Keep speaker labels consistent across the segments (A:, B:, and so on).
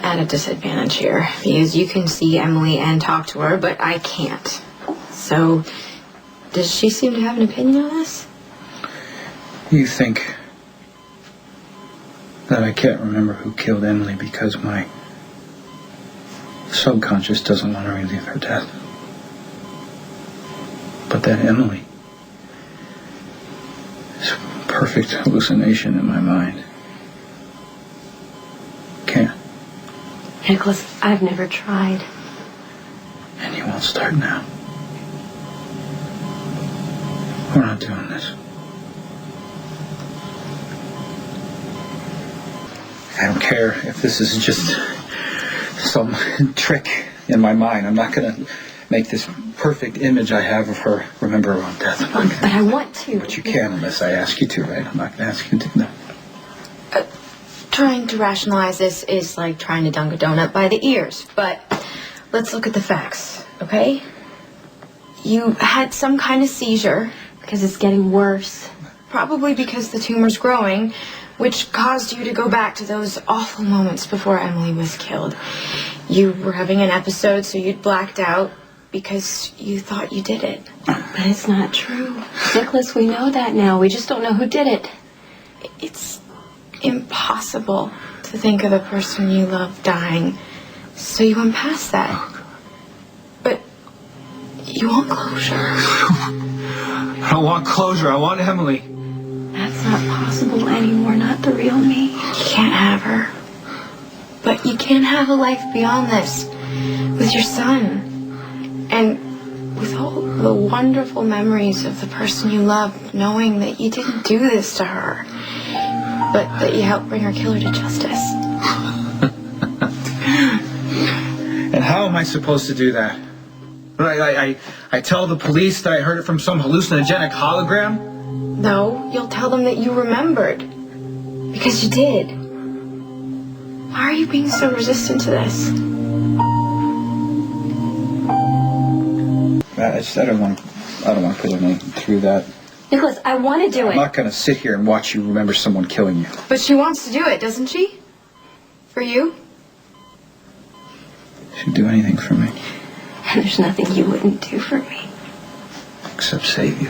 A: at a disadvantage here because you can see Emily and talk to her, but I can't. So, does she seem to have an opinion on this?
B: You think that I can't remember who killed Emily because my subconscious doesn't want to relive her death. But that Emily is a perfect hallucination in my mind. Can't.
C: Nicholas, I've never tried.
B: And you won't start now. We're not doing this. I don't care if this is just some trick in my mind. I'm not going to make this perfect image I have of her remember her own death.
C: But I want to.
B: But you can unless I ask you to, right? I'm not going to ask you to. No.
A: Trying to rationalize this is like trying to dunk a donut by the ears. But let's look at the facts, okay? You had some kind of seizure.
C: Because it's getting worse.
A: Probably because the tumor's growing, which caused you to go back to those awful moments before Emily was killed. You were having an episode, so you'd blacked out because you thought you did it.
C: But it's not true. Nicholas, we know that now. We just don't know who did it.
A: It's impossible to think of the person you love dying, so you went past that. But you want closure.
B: I don't want closure. I want Emily.
C: That's not possible anymore. Not the real me.
A: You can't have her. But you can have a life beyond this. With your son. And with all the wonderful memories of the person you loved, knowing that you didn't do this to her, but that you helped bring her killer to justice.
B: And how am I supposed to do that? I tell the police that I heard it from some hallucinogenic hologram?
A: No, you'll tell them that you remembered. Because you did. Why are you being so resistant to this?
B: I don't want to put anything through that.
C: Nicholas, I want to do it.
B: I'm not going to sit here and watch you remember someone killing you.
A: But she wants to do it, doesn't she? For you?
B: She'd do anything for me.
C: And there's nothing you wouldn't do for me.
B: Except save you.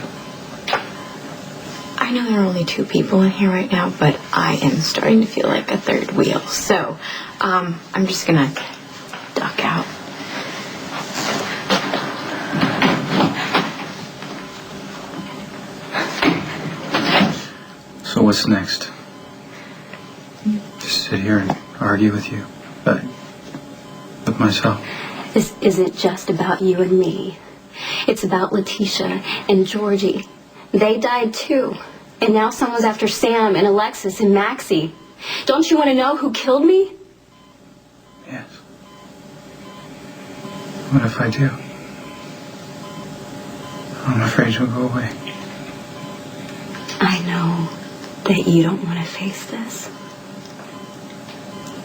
A: I know there are only two people in here right now, but I am starting to feel like a third wheel. So, I'm just gonna duck out.
B: So what's next? Just sit here and argue with you? With myself?
C: This isn't just about you and me. It's about Letitia and Georgie. They died too. And now someone's after Sam and Alexis and Maxie. Don't you want to know who killed me?
B: Yes. What if I do? I'm afraid you'll go away.
C: I know that you don't want to face this.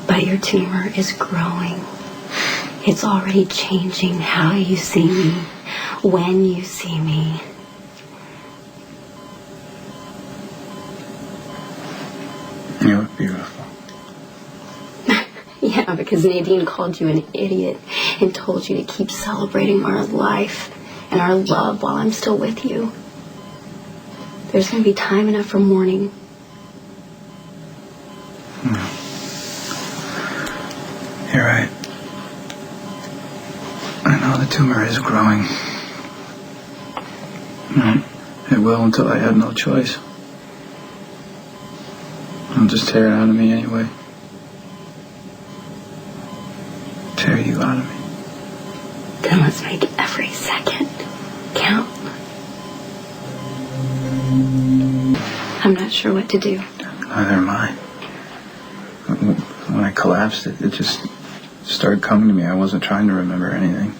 C: But your tumor is growing. It's already changing how you see me, when you see me.
B: You look beautiful.
C: Yeah, because Nadine called you an idiot and told you to keep celebrating our life and our love while I'm still with you. There's going to be time enough for mourning.
B: No. You're right. I know the tumor is growing. It will until I have no choice. I'll just tear it out of me anyway. Tear you out of me.
C: Then let's make every second count. I'm not sure what to do.
B: Neither am I. When I collapsed, it just started coming to me. I wasn't trying to remember anything.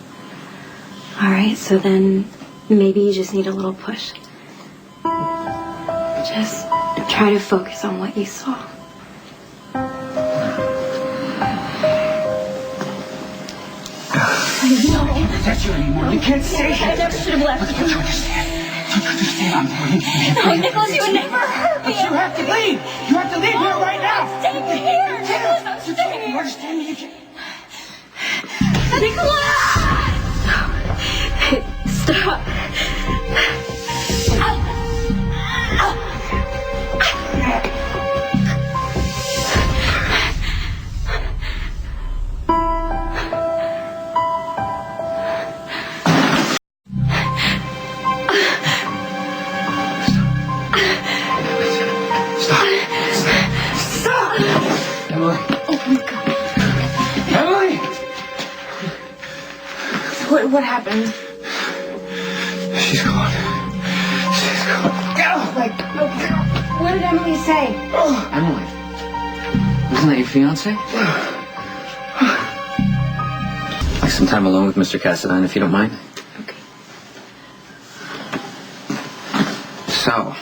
C: All right, so then maybe you just need a little push. Just try to focus on what you saw.
B: I can't protect you anymore. You can't stay here.
C: I never should have left you.
B: Don't you understand? Don't you understand? I'm bleeding.
C: No, Nicholas, you would never hurt me.
B: But you have to leave. You have to leave here right now.
C: Stay here. Nicholas, I'm staying here.
B: You understand me? You can't.
C: Nicholas! Stop.
B: Stop! Emily.
A: Oh my God.
B: Emily!
A: What happened?
B: She's gone. She's gone.
A: Like, okay. What did Emily say?
D: Emily, isn't that your fiance? Like some time alone with Mr. Cassadine, if you don't mind.
A: Okay.
D: So,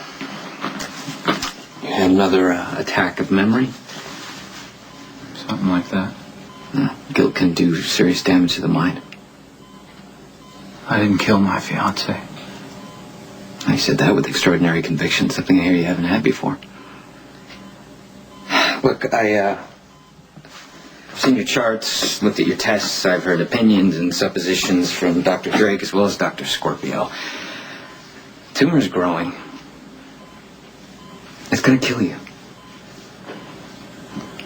D: you had another attack of memory?
B: Something like that.
D: Guilt can do serious damage to the mind.
B: I didn't kill my fiance.
D: I said that with extraordinary conviction, something I hear you haven't had before. Look, I've seen your charts, looked at your tests, I've heard opinions and suppositions from Dr. Drake as well as Dr. Scorpio. Tumor's growing. It's gonna kill you.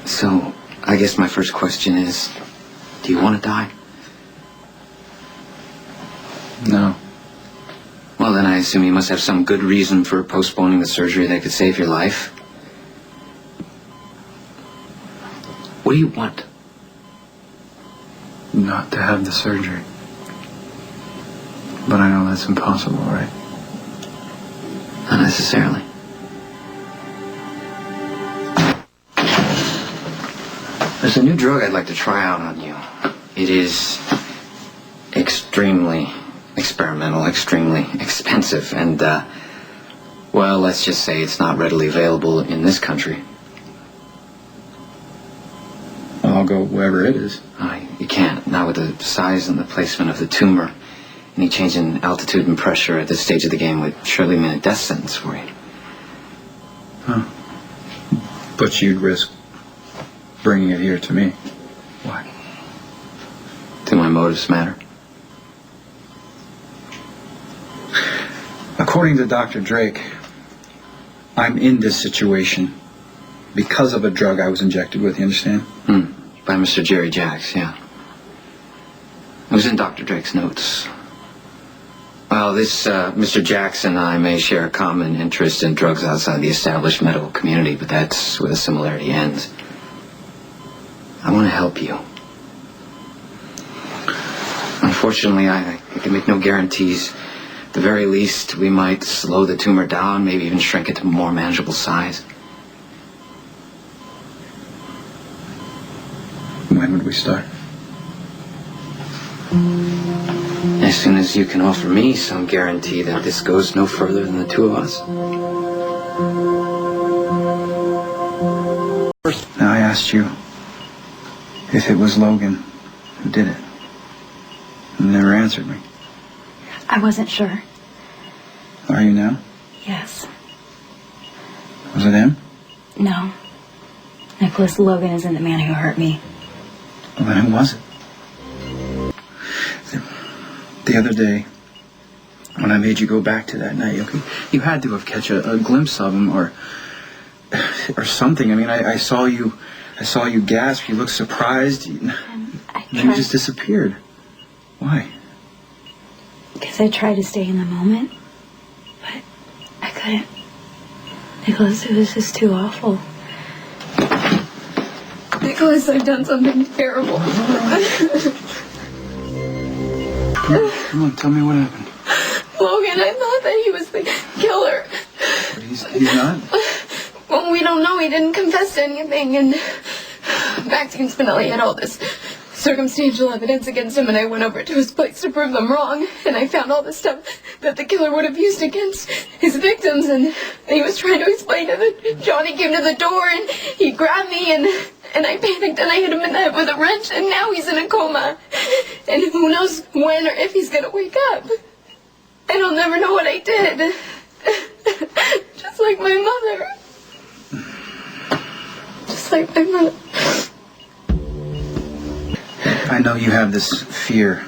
D: So, I guess my first question is, do you want to die?
B: No.
D: Well, then I assume you must have some good reason for postponing the surgery that could save your life. What do you want?
B: Not to have the surgery. But I know that's impossible, right?
D: Not necessarily. There's a new drug I'd like to try out on you. It is extremely experimental, extremely expensive, and, well, let's just say it's not readily available in this country.
B: I'll go wherever it is.
D: You can't, not with the size and the placement of the tumor. Any change in altitude and pressure at this stage of the game would surely mean a death sentence for you.
B: Huh. But you'd risk bringing it here to me. Why?
D: Do my motives matter?
B: According to Dr. Drake, I'm in this situation because of a drug I was injected with, you understand?
D: By Mr. Jerry Jacks, yeah. It was in Dr. Drake's notes. Well, this Mr. Jacks and I may share a common interest in drugs outside the established medical community, but that's where the similarity ends. I want to help you. Unfortunately, I can make no guarantees. At the very least, we might slow the tumor down, maybe even shrink it to a more manageable size.
B: When would we start?
D: As soon as you can offer me some guarantee that this goes no further than the two of us.
B: Now I asked you if it was Logan who did it. You never answered me.
C: I wasn't sure.
B: Are you now?
C: Yes.
B: Was it him?
C: No. Nicholas, Logan isn't the man who hurt me.
B: Well, then who was it? The other day, when I made you go back to that night, you had to have catch a glimpse of him or something. I mean, I saw you gasp. You looked surprised. And then you just disappeared. Why?
C: Because I tried to stay in the moment, but I couldn't. Nicholas, it was just too awful. Nicholas, I've done something terrible.
B: Come on, tell me what happened.
C: Logan, I thought that he was the killer.
B: But he's not?
C: Well, we don't know. He didn't confess to anything, and Maxine Spinelli had all this circumstantial evidence against him, and I went over to his place to prove them wrong, and I found all the stuff that the killer would have used against his victims, and he was trying to explain it, and Johnny came to the door, and he grabbed me, and I panicked, and I hit him in the head with a wrench, and now he's in a coma, and who knows when or if he's gonna wake up, and I'll never know what I did, just like my mother. Just like my mother.
B: I know you have this fear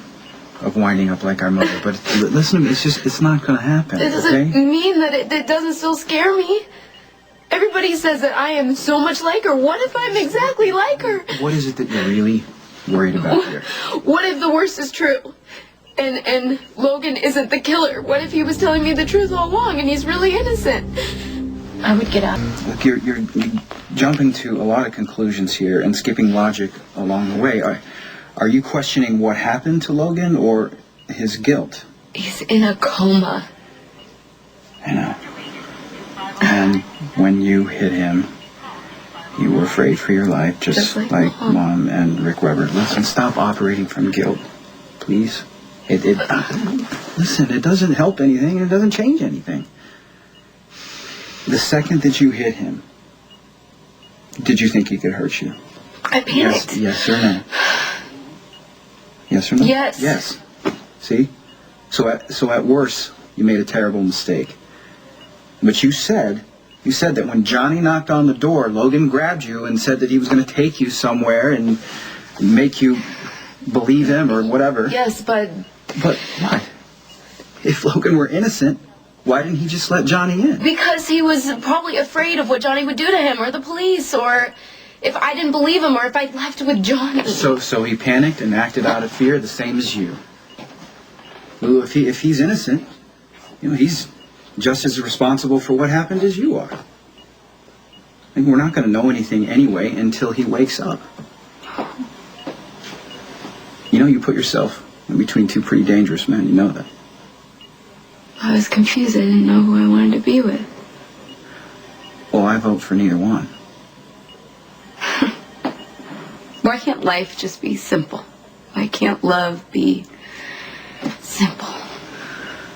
B: of winding up like our mother, but listen to me, it's not going to happen,
A: It doesn't
B: okay?
A: mean that it doesn't still scare me. Everybody says that I am so much like her. What if I'm exactly like her?
B: What is it that you're really worried about here?
A: What if the worst is true? And Logan isn't the killer? What if he was telling me the truth all along and he's really innocent? I would get out.
B: Look, you're jumping to a lot of conclusions here and skipping logic along the way. Are you questioning what happened to Logan or his guilt?
A: He's in a coma.
B: I know. And when you hit him, you were afraid for your life, just like Mom and Rick Weber. Listen, stop operating from guilt, please. Listen, it doesn't help anything, and it doesn't change anything. The second that you hit him, did you think he could hurt you?
A: I panicked.
B: Yes or no? Yes or no?
A: Yes.
B: Yes. See? So at worst, you made a terrible mistake. But you said that when Johnny knocked on the door, Logan grabbed you and said that he was going to take you somewhere and make you believe him or whatever.
A: Yes, but...
B: But what? If Logan were innocent, why didn't he just let Johnny in?
A: Because he was probably afraid of what Johnny would do to him, or the police, or if I didn't believe him, or if I left with Johnny.
B: So he panicked and acted out of fear, the same as you. Well, if he's innocent, he's just as responsible for what happened as you are. And we're not going to know anything anyway until he wakes up. You put yourself in between two pretty dangerous men. You know that.
A: I was confused. I didn't know who I wanted to be with.
B: Well, I vote for neither one.
A: Why can't life just be simple? Why can't love be simple?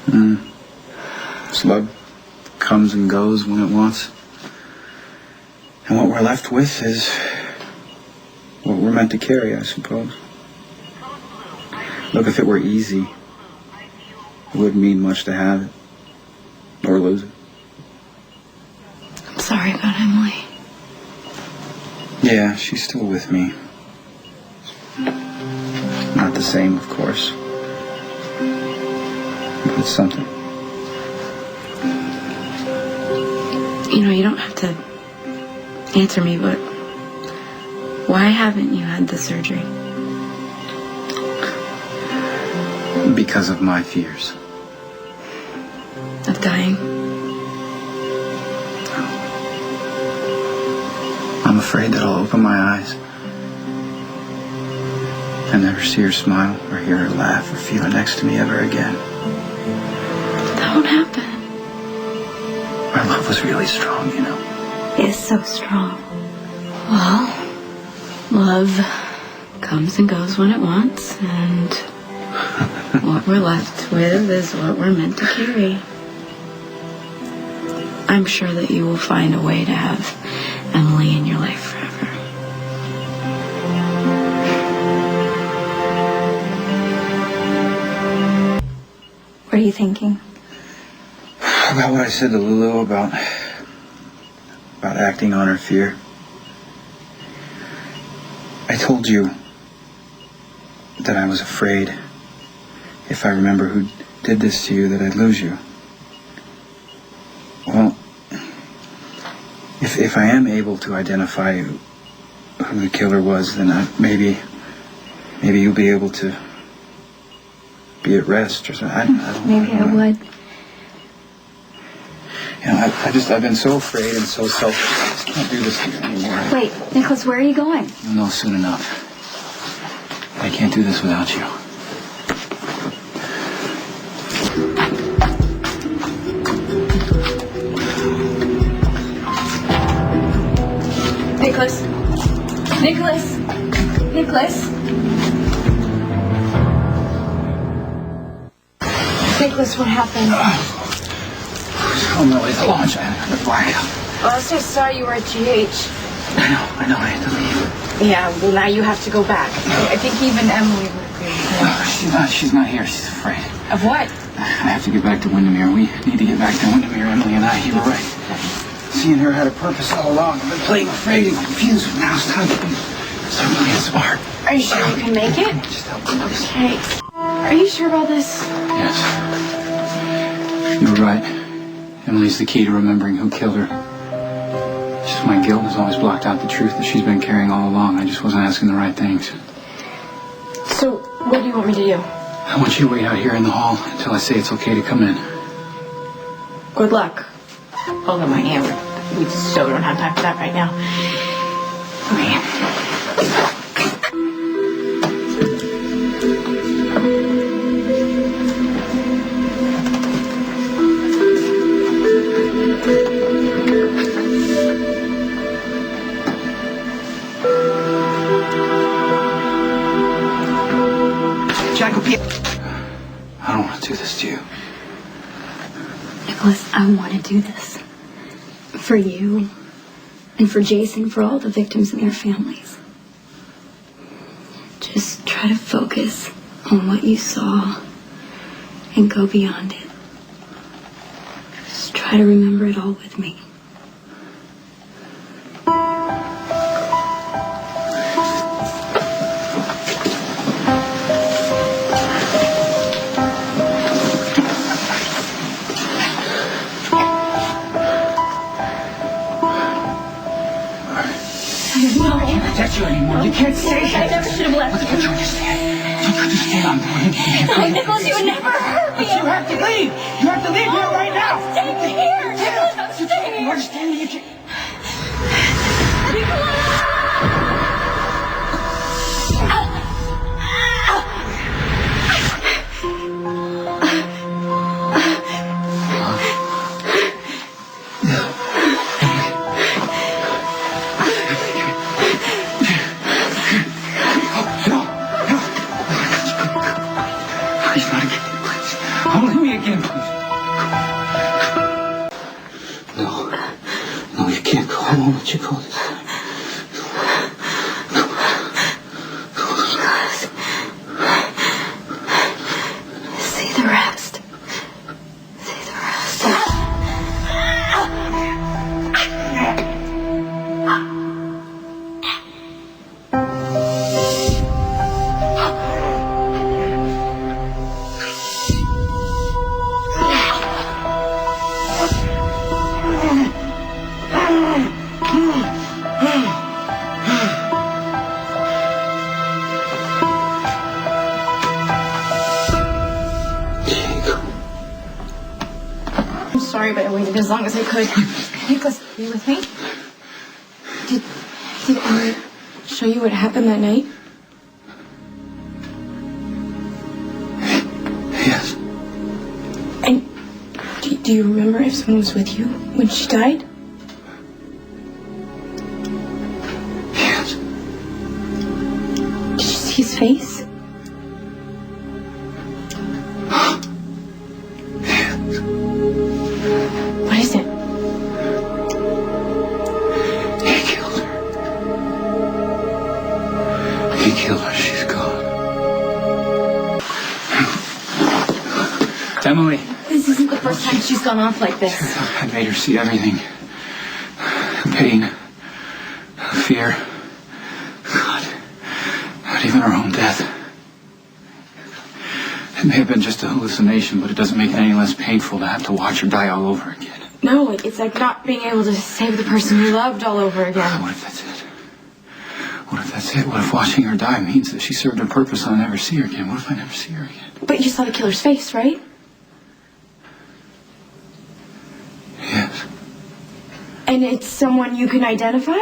B: This love comes and goes when it wants. And what we're left with is what we're meant to carry, I suppose. Look, if it were easy, it wouldn't mean much to have it. Or lose it.
A: I'm sorry about Emily.
B: Yeah, she's still with me. Not the same, of course. But it's something.
A: You don't have to answer me, but why haven't you had the surgery?
B: Because of my fears.
A: Of dying?
B: I'm afraid that I'll open my eyes and never see her smile or hear her laugh or feel her next to me ever again.
A: That won't happen.
B: Our love was really strong,
C: It's so strong.
A: Well, love comes and goes when it wants, and what we're left with is what we're meant to carry. I'm sure that you will find a way to have Emily in your life forever.
C: What are you thinking?
B: About what I said to Lulu about acting on her fear. I told you that I was afraid if I remember who did this to you that I'd lose you. Well, if I am able to identify who the killer was, then maybe you'll be able to be at rest or something. I don't know.
C: Maybe I would.
B: I've been so afraid and so selfish. I just can't do this to you anymore.
C: Wait, Nicholas, where are you going?
B: You'll know soon enough. I can't do this without you.
A: Nicholas! Nicholas! Nicholas! Nicholas, what happened?
B: On my way to launch, I had a blackout.
A: Well, I was just saw you were at GH.
B: I know, I had to leave.
A: Yeah, well, now you have to go back. I think even Emily would agree with you.
B: She's not here. She's afraid.
A: Of what?
B: I have to get back to Windermere. We need to get back to Windermere, Emily and I. You were right. Seeing her had a purpose all along. I've been playing afraid and confused, but now it's time to So really smart.
A: Are you sure you can make it?
B: Just help me.
A: Okay. Are you sure about this?
B: Yes. You were right. Emily's the key to remembering who killed her. It's just my guilt has always blocked out the truth that she's been carrying all along. I just wasn't asking the right things.
A: So, what do you want me to do?
B: I want you to wait out here in the hall until I say it's okay to come in.
A: Good luck. Hold on my hand. We so don't have time for that right now. Okay.
B: I don't want to do this to you.
C: Nicholas, I want to do this. For you. And for Jason, for all the victims and their families. Just try to focus on what you saw and go beyond it. Just try to remember it all with me.
B: Protect you anymore. You can't stay here.
C: I never should have left you.
B: Don't you understand? Don't you understand? I'm going to
C: No, Nicholas, you would never hurt me.
B: You have to leave. You have to leave here right now.
C: Stay here. Nicholas, I'm staying
B: You
C: here.
B: understand? You can't. Please, not again, please. Don't leave me again, please. No, you can't go. I won't let you go this time.
C: See the rest. See the rest.
A: I'm sorry, but I waited as long as I could. Nicholas, are you with me? Did Emily show you what happened that night?
B: Yes.
A: And do you remember if someone was with you when she died?
B: Yes.
A: Did you see his face? What is it?
B: He killed her. He killed her. She's gone. Emily.
A: This isn't the first time she's gone off like this.
B: I made her see everything. Pain. Fear. God. Not even her own death. It may have been just a hallucination, but it doesn't make it any less painful to have to watch her die all over again.
A: No, it's like not being able to save the person you loved all over again.
B: What if that's it? What if that's it? What if watching her die means that she served her purpose and I'll never see her again? What if I never see her again?
A: But you saw the killer's face, right?
B: Yes.
A: And it's someone you can identify?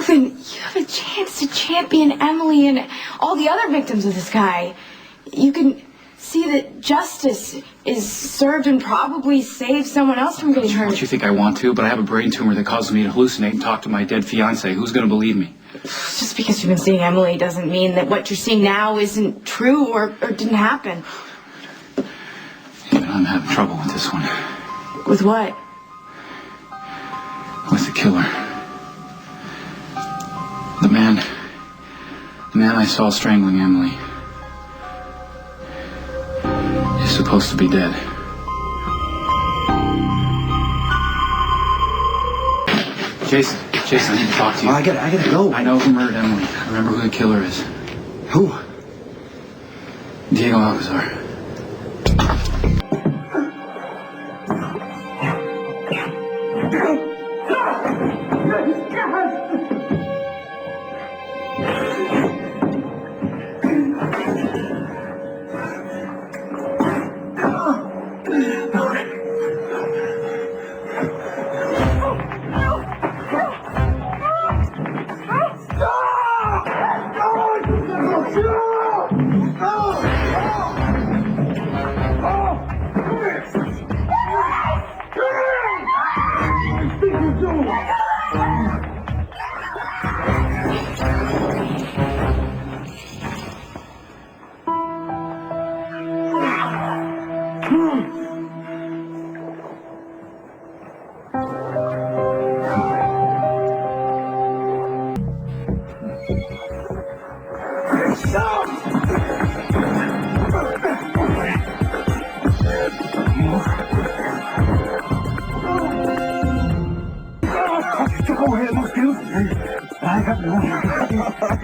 A: Then you have a chance to champion Emily and all the other victims of this guy. You can see that justice is served and probably save someone else from getting hurt.
B: Don't you think I want to? But I have a brain tumor that causes me to hallucinate and talk to my dead fiance. Who's going to believe me?
A: Just because you've been seeing Emily doesn't mean that what you're seeing now isn't true or didn't happen.
B: Even I'm having trouble with this one.
A: With what?
B: With the killer. The man I saw strangling Emily is supposed to be dead. Jason, I need to talk to you.
E: I gotta go.
B: I know who murdered Emily. I remember who the killer is.
E: Who?
B: Diego Alcazar.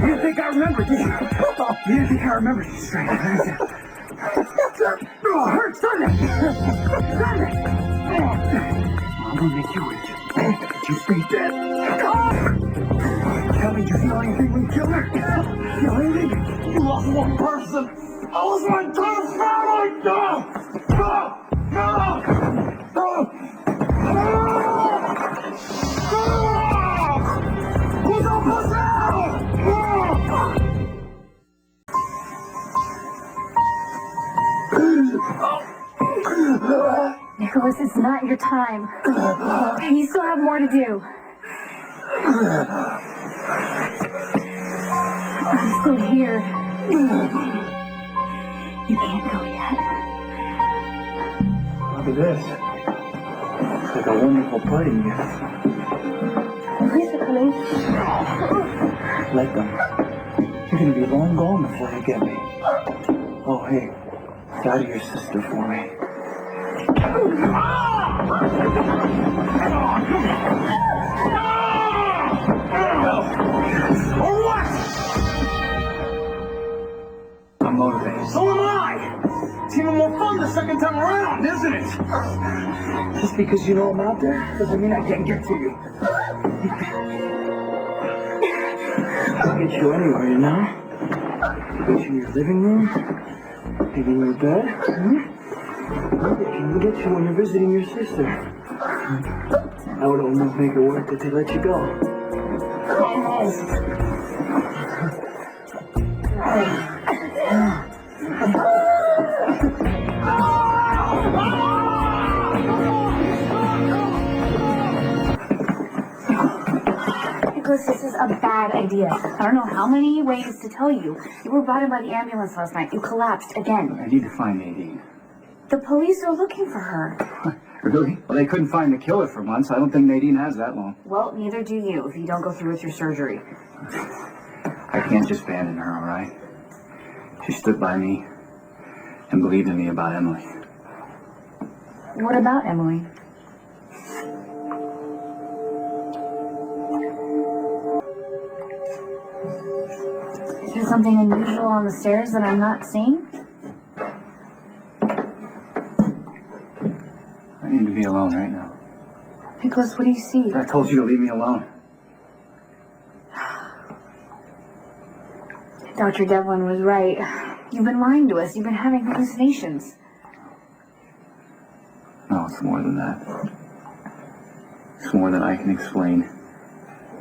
E: You think I remember, did you? You didn't think I remember you straight. Oh, hurt, son! I'm gonna make you rich. You stay dead. Tell me, did you feel anything when you killed her? Feel anything? You lost one person. I lost my entire family. Who's up for now?
C: Nicholas, it's not your time. You still have more to do. I'm still here. You can't go yet.
E: Look at this. It's like a wonderful party gift.
C: Police are coming.
E: Let them. You're gonna be long gone before they get me. Oh, hey. Daddy, your sister for me. I'm motivated. So am I! It's even more fun the second time around, isn't it? Just because you know I'm out there doesn't mean I can't get to you. I'll get you anywhere, you know? I'll get you in your living room, maybe in your bed. I'll get you when you're visiting your sister. I would almost make it worth it to let you go.
F: Nicholas, this is a bad idea. I don't know how many ways to tell you. You were brought in by the ambulance last night. You collapsed again.
E: I need to find Nadine.
F: The police are looking for her.
E: Really? Well, they couldn't find the killer for months. I don't think Nadine has that long.
F: Well, neither do you if you don't go through with your surgery.
E: I can't just abandon her, all right? She stood by me and believed in me about Emily.
F: What about Emily? Is there something unusual on the stairs that I'm not seeing?
E: I need to be alone right now.
F: Nicholas, what do you see?
E: I told you to leave me alone.
F: Dr. Devlin was right. You've been lying to us. You've been having hallucinations.
E: No, it's more than that. It's more than I can explain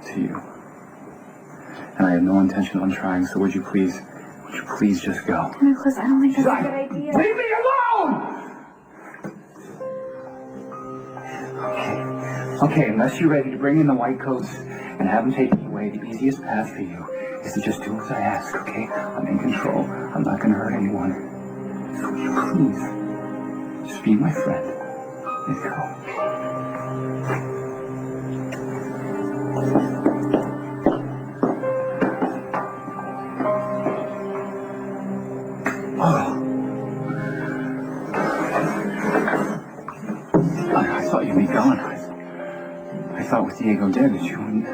E: to you. And I have no intention on trying, so would you please just go?
F: Nicholas, I don't think that's a good idea.
E: Leave me alone! Okay, unless you're ready to bring in the white coats and have them take you away. way, the easiest path for you is to just do as I ask, okay? I'm in control. I'm not gonna hurt anyone. So will you please just be my friend and go? I thought you'd be gone. I thought with Diego dead that you wouldn't.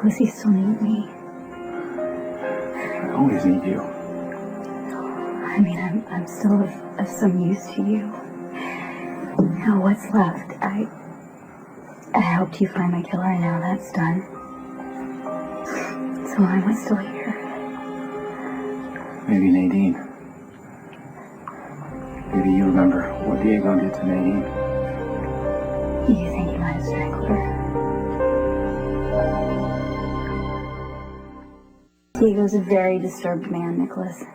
F: Does he still need me?
E: I always need you.
F: I mean, I'm still of some use to you. Now, what's left? I helped you find my killer, and now that's done. So why am I still here?
E: Maybe Nadine. Maybe you remember what Diego did to Nadine.
F: You think he might have strangled her? Diego's a very disturbed man, Nicholas.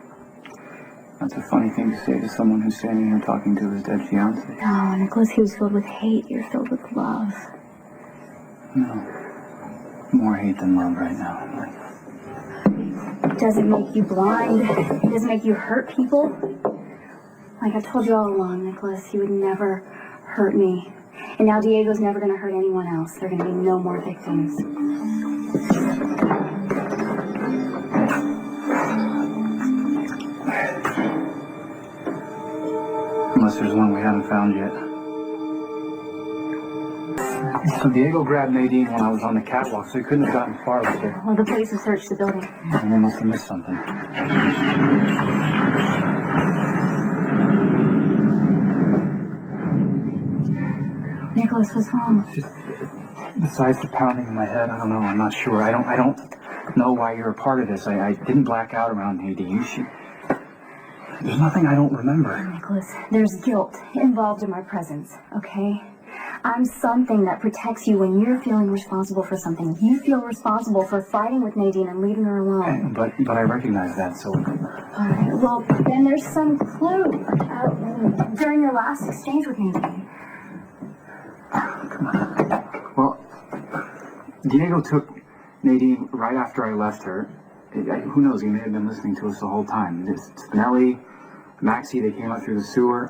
E: That's a funny thing to say to someone who's standing here talking to his dead fiancé.
F: No, Nicholas, he was filled with hate. You're filled with love.
E: No. More hate than love right now.
F: It doesn't make you blind. It doesn't make you hurt people. Like I told you all along, Nicholas, you would never hurt me. And now Diego's never going to hurt anyone else. There are going to be no more victims.
E: Unless there's one we haven't found yet. So Diego grabbed Nadine when I was on the catwalk, so he couldn't have gotten far with her.
F: Well, the police have searched the building.
E: And they must have missed something.
F: Nicholas, what's wrong?
E: Besides the pounding in my head, I don't know. I'm not sure. I don't know why you're a part of this. I didn't black out around Nadine. There's nothing I don't remember.
F: Nicholas, there's guilt involved in my presence, okay? I'm something that protects you when you're feeling responsible for something. You feel responsible for fighting with Nadine and leaving her alone.
E: But I recognize that, so...
F: All right, well, then there's some clue during your last exchange with Nadine.
E: Come on. Well, Diego took Nadine right after I left her. Who knows, he may have been listening to us the whole time. Spinelli, Maxie, they came out through the sewer.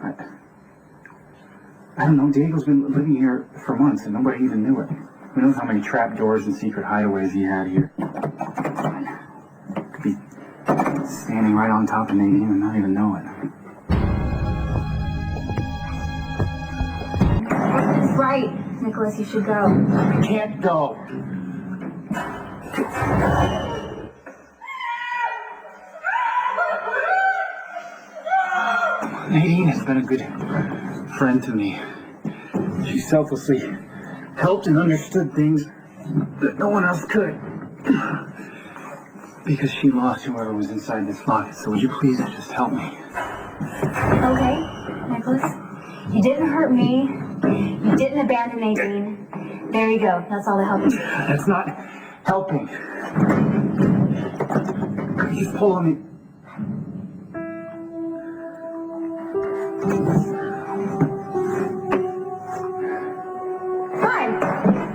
E: I don't know, Diego's been living here for months and nobody even knew it. Who knows how many trap doors and secret hideaways he had here. Could be standing right on top of Nadine and not even know it.
F: That's right, Nicholas, you should go.
E: I can't go. Nadine has been a good friend to me. She selflessly helped and understood things that no one else could. Because she lost whoever was inside this locket. So would you please just help me?
F: Okay, Nicholas. You didn't hurt me. You didn't abandon Nadine. There you go. That's all the help you need.
E: That's not helping. He's pulling me.
G: Fine.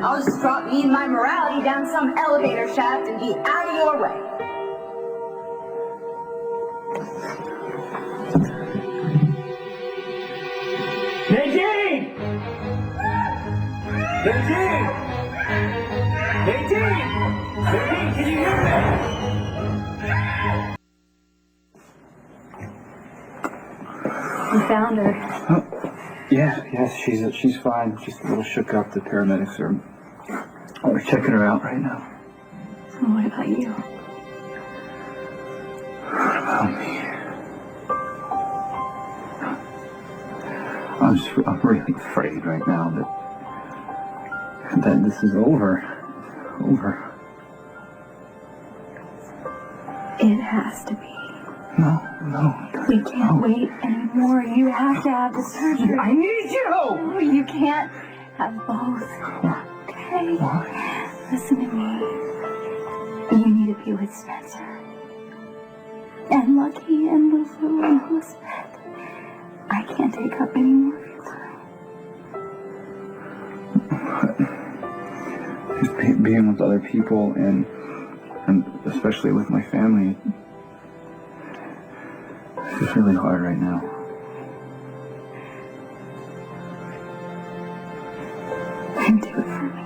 G: I'll just drop me and my morality down some elevator shaft and be out of your way.
E: Nadine! Nadine! Nadine! Nadine, can you hear me?
F: You found her.
E: Yes, she's fine. Just a little shook up. The paramedics are checking her out right now.
F: So what about you?
E: What about me? I'm really afraid right now that this is over.
F: It has to be.
E: No.
F: We can't wait anymore. You have to have the surgery.
E: I need you!
F: No, you can't have both. Okay?
E: What?
F: Listen to me. You need to be with Spencer. And Lucky and Lulu and Elizabeth. I can't take up any more of your time.
E: just being with other people and especially with my family. It's just really hard right now.
F: And do it for me.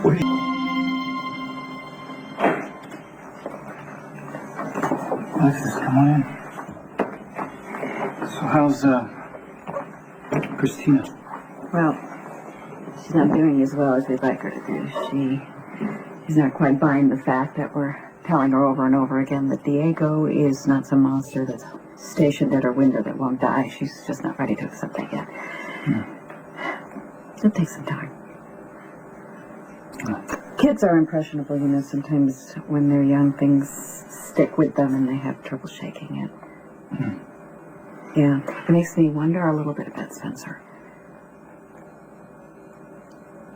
E: What do you... Alexis, come on in. So how's Christina?
H: Well, she's not doing as well as we'd like her to do. She's not quite buying the fact that we're telling her over and over again that Diego is not some monster that's stationed at her window that won't die. She's just not ready to accept that yet. It'll take some time. Kids are impressionable, you know. Sometimes when they're young, things stick with them and they have trouble shaking it. Yeah, it makes me wonder a little bit about Spencer.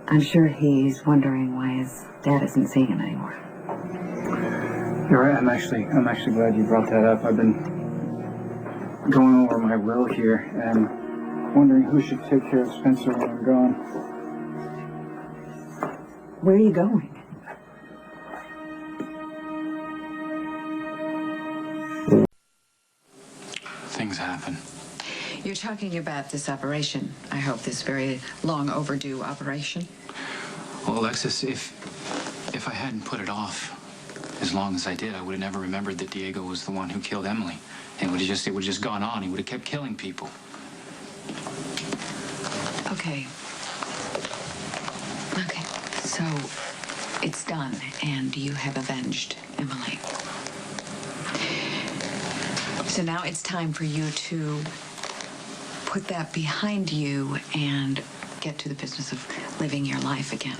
H: I'm sure he's wondering why his dad isn't seeing him anymore.
E: You're right. I'm actually glad you brought that up. I've been going over my will here and wondering who should take care of Spencer when I'm gone.
H: Where are you going?
B: Things happen.
I: You're talking about this operation. I hope this very long overdue operation.
B: Well, Alexis, if I hadn't put it off as long as I did, I would have never remembered that Diego was the one who killed Emily. It would have just gone on. He would have kept killing people.
I: Okay. Okay. So it's done, and you have avenged Emily. So now it's time for you to put that behind you and get to the business of living your life again.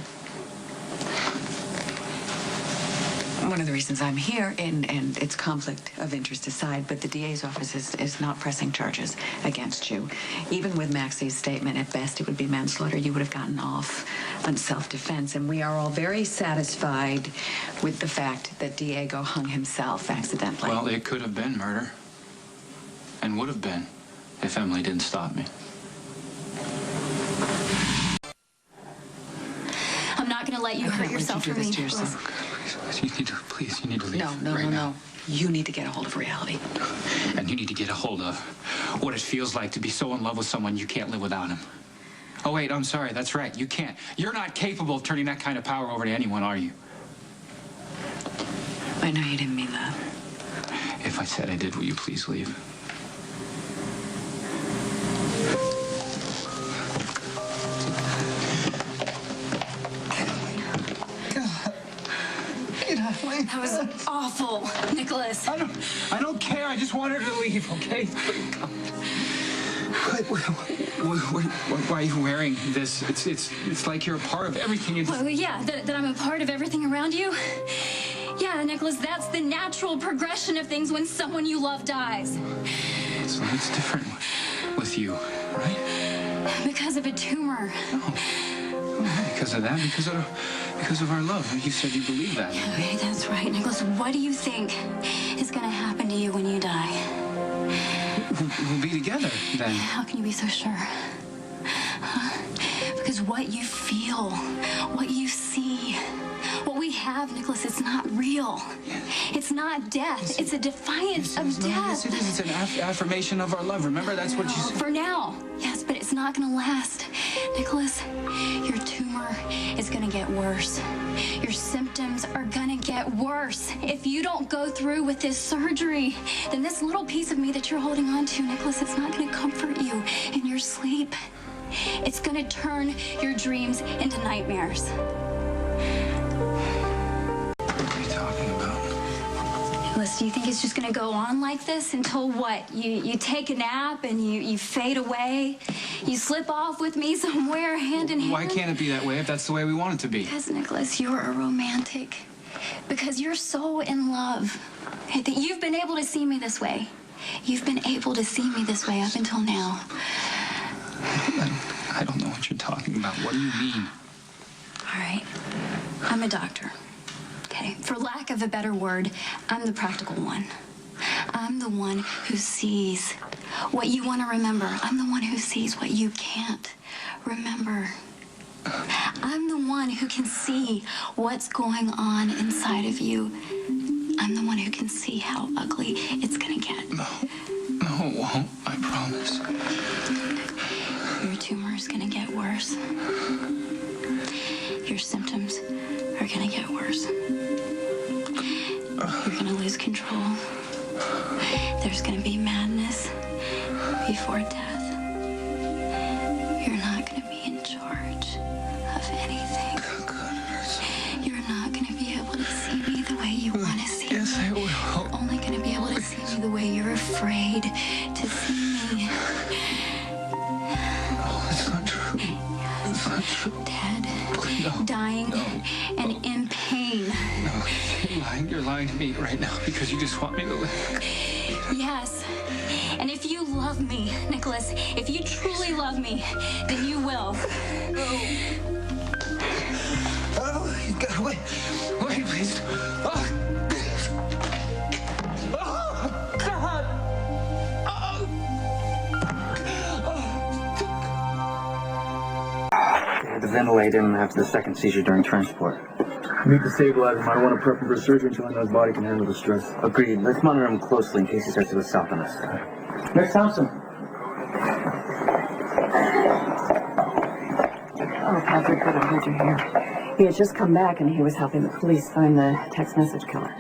I: One of the reasons I'm here, and it's conflict of interest aside, but the DA's office is not pressing charges against you. Even with Maxie's statement, at best it would be manslaughter. You would have gotten off on self-defense, and we are all very satisfied with the fact that Diego hung himself accidentally.
B: Well, it could have been murder. And would have been if Emily didn't stop me.
C: I'm not going to let you hurt yourself for me.
B: You need to leave.
I: No. You need to get a hold of reality.
B: And you need to get a hold of what it feels like to be so in love with someone you can't live without him. Oh, wait, I'm sorry. That's right. You can't. You're not capable of turning that kind of power over to anyone, are you?
I: I know you didn't mean that.
B: If I said I did, will you please leave?
C: That was awful, Nicholas.
B: I don't care. I just want her to leave, okay? Why are you wearing this? It's like you're a part of everything.
C: Well, yeah, that I'm a part of everything around you. Yeah, Nicholas, that's the natural progression of things when someone you love dies.
B: So it's different with you, right?
C: Because of a tumor.
B: No. Because of that, because of our love. You said you believe that.
C: Okay, that's right, Nicholas. What do you think is going to happen to you when you die?
B: We'll be together then.
C: How can you be so sure? Huh? Because what you feel, what you see, what we have, Nicholas, it's not real. It's not death. It's a defiance of death.
B: Yes, it is. It's an affirmation of our love. Remember, that's what you said.
C: For now, yes, but it's not going to last. Nicholas, your tumor is going to get worse. Your symptoms are going to get worse. If you don't go through with this surgery, then this little piece of me that you're holding on to, Nicholas, it's not going to comfort you in your sleep. It's going to turn your dreams into nightmares.
B: What are you talking about?
C: Nicholas, do you think it's just going to go on like this until what? You take a nap and you fade away? You slip off with me somewhere hand in hand?
B: Why can't it be that way if that's the way we want it to be?
C: Because, Nicholas, you're a romantic. Because you're so in love that you've been able to see me this way. You've been able to see me this way up until now.
B: I don't know what you're talking about. What do you mean?
C: All right. I'm a doctor. Okay. For lack of a better word, I'm the practical one. I'm the one who sees what you want to remember. I'm the one who sees what you can't
J: Remember, I'm the one who can see what's going on inside of you. I'm the one who can see how ugly it's gonna get.
B: No, it won't. I promise.
J: Your tumor is gonna get worse. Your symptoms are gonna get worse. You're gonna lose control. There's gonna be madness before death. You're not gonna be in charge of anything. You're not gonna be able to see me the way you want to see me.
B: Yes, I will.
J: You're only gonna be able to see me the way you're afraid to see me.
B: No, it's not true. It's not true.
J: Dead,
B: No.
J: dying, and in pain.
B: No, you're lying. You're lying to me right now because you just want me to live.
J: Yes. And if you love me, Nicholas, if you truly love me, then you will.
B: Oh, you gotta wait. Wait, please. Oh, God.
E: They had to ventilate him after the second seizure during transport.
B: We need to stabilize him. I don't want to prep him for surgery until I know his body can handle the stress.
E: Agreed. Let's monitor him closely in case he starts to go south on us.
B: Nurse Thompson.
H: Oh, Patrick, good, I heard you here. He had just come back and he was helping the police find the text message killer.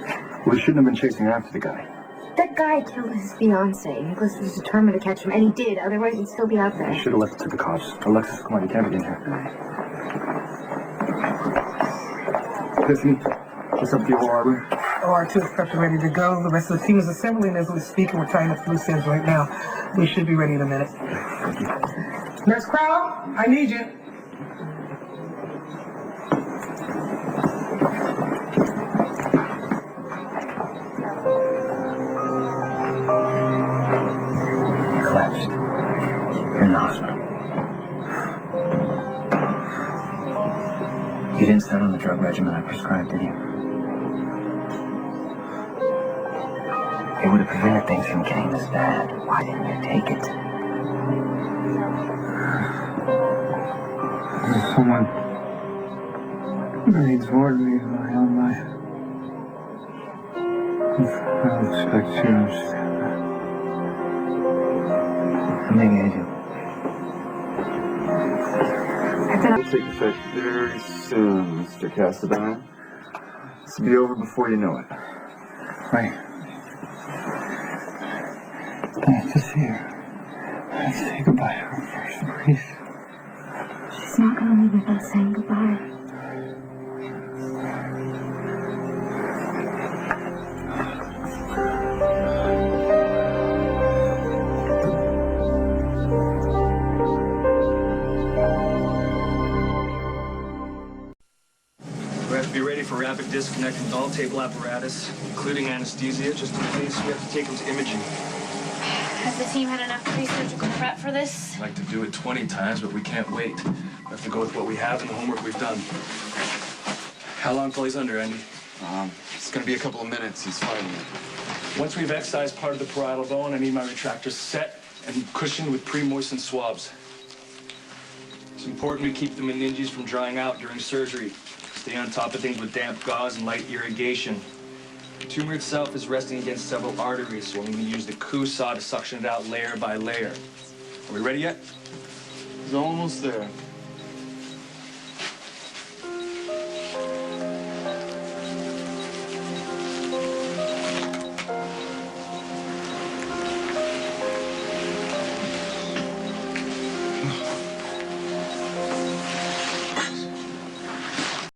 B: We shouldn't have been chasing after the guy.
A: That guy killed his fiancée. Nicholas was determined to catch him, and he did. Otherwise, he'd still be out there.
B: Should have left it to the cops. Alexis, come on, you can't be in here. Tiffany, what's up with your harbor?
K: OR2 is prepped and ready to go. The rest of the team is assembling as we speak, and we're tying up loose ends right now. We should be ready in a minute. Nurse Crowell, I need you.
E: Collapsed. You're in the hospital. You didn't start on the drug regimen I prescribed, did you? It would have prevented things from getting this bad. Why didn't you take it?
B: There's someone who needs more than me in my own life. I don't expect you to understand that.
E: Maybe I do.
B: It'll take effect very soon, Mr. Casadine. This will be over before you know it. Right. Let's just see her. Let's say goodbye to her first, please.
A: She's not gonna leave without saying goodbye.
L: We have to be ready for rapid disconnect from all table apparatus, including anesthesia, just in case we have to take him to imaging.
M: Has the team had enough pre-surgical prep for this?
L: I'd like to do it 20 times, but we can't wait. We have to go with what we have and the homework we've done. How long till he's under, Andy?
N: It's gonna be a couple of minutes. He's fighting it.
L: Once we've excised part of the parietal bone, I need my retractors set and cushioned with pre-moistened swabs. It's important we keep the meninges from drying out during surgery. Stay on top of things with damp gauze and light irrigation. The tumor itself is resting against several arteries, so we're going to use the coup saw to suction it out layer by layer. Are we ready yet?
N: He's almost there.